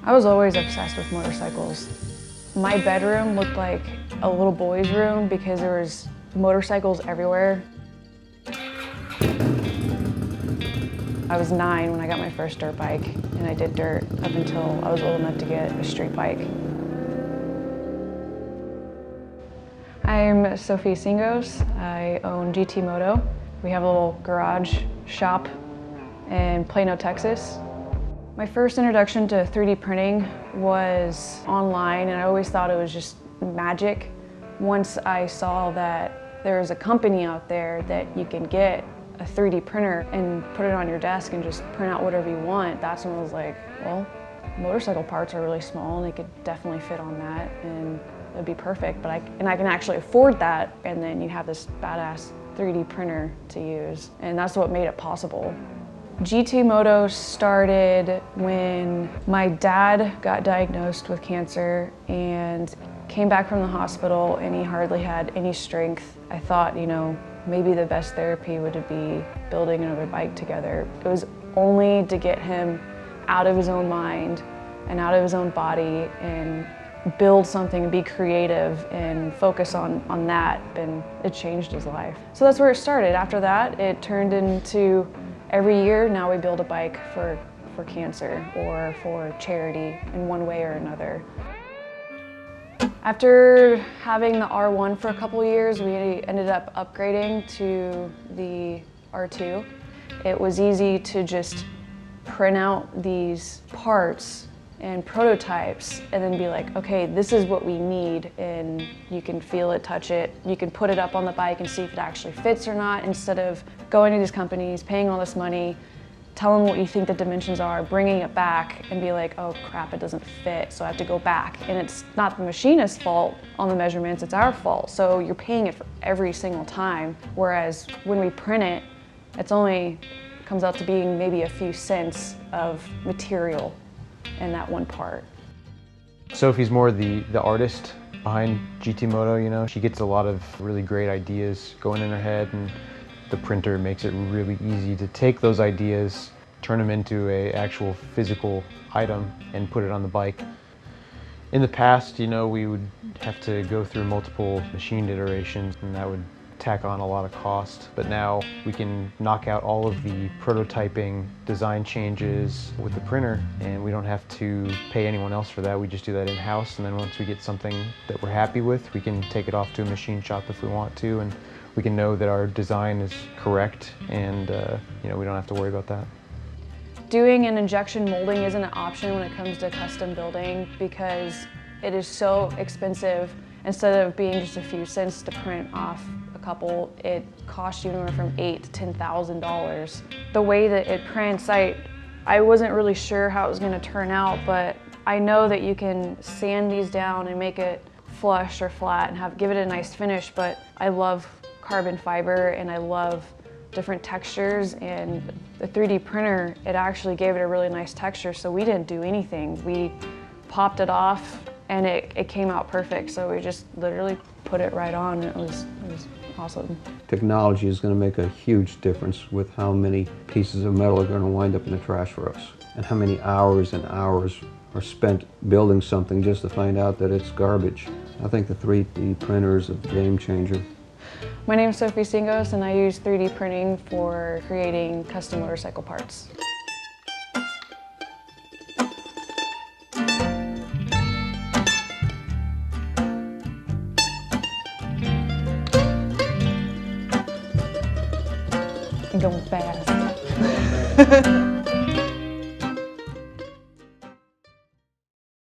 I was always obsessed with motorcycles. My bedroom looked like a little boy's room because there was motorcycles everywhere. I was 9 when I got my first dirt bike, and I did dirt up until I was old enough to get a street bike. I'm Sofi Tsingos. I own GT Moto. We have a little garage shop in Plano, Texas. My first introduction to 3D printing was online, and I always thought it was just magic. Once I saw that there was a company out there that you can get a 3D printer and put it on your desk and just print out whatever you want, that's when I was like, well, motorcycle parts are really small and they could definitely fit on that, and it'd be perfect. But I can actually afford that, and then you have this badass 3D printer to use, and that's what made it possible. GT Moto started when my dad got diagnosed with cancer and came back from the hospital, and he hardly had any strength. I thought, you know, maybe the best therapy would be building another bike together. It was only to get him out of his own mind and out of his own body and build something and be creative and focus on that, and it changed his life. So that's where it started. After that, it turned into every year now we build a bike for cancer or for charity in one way or another. After having the R1 for a couple years, we ended up upgrading to the R2. It was easy to just print out these parts and prototypes and then be like, okay, this is what we need, and you can feel it, touch it. You can put it up on the bike and see if it actually fits or not, instead of going to these companies, paying all this money, tell them what you think the dimensions are, bringing it back and be like, oh crap, it doesn't fit, so I have to go back. And it's not the machinist's fault on the measurements, it's our fault. So you're paying it for every single time. Whereas when we print it, it's only comes out to being maybe a few cents of material in that one part. Sofi's more the artist behind GT Moto, you know. She gets a lot of really great ideas going in her head, and the printer makes it really easy to take those ideas, turn them into an actual physical item and put it on the bike. In the past, you know, we would have to go through multiple machined iterations, and that would tack on a lot of cost. But now we can knock out all of the prototyping design changes with the printer, and we don't have to pay anyone else for that. We just do that in-house, and then once we get something that we're happy with, we can take it off to a machine shop if we want to, and we can know that our design is correct, and you know, we don't have to worry about that. Doing an injection molding isn't an option when it comes to custom building because it is so expensive. Instead of being just a few cents to print off a couple, it costs you anywhere from $8,000 to $10,000. The way that it prints, I wasn't really sure how it was going to turn out, but I know that you can sand these down and make it flush or flat and give it a nice finish, but I love carbon fiber and I love different textures, and the 3D printer, it actually gave it a really nice texture, so we didn't do anything. We popped it off and it came out perfect, so we just literally put it right on. It was awesome. Technology is going to make a huge difference with how many pieces of metal are going to wind up in the trash for us, and how many hours and hours are spent building something just to find out that it's garbage. I think the 3D printer is a game changer. My name is Sofi Tsingos, and I use 3D printing for creating custom motorcycle parts. I'm going fast.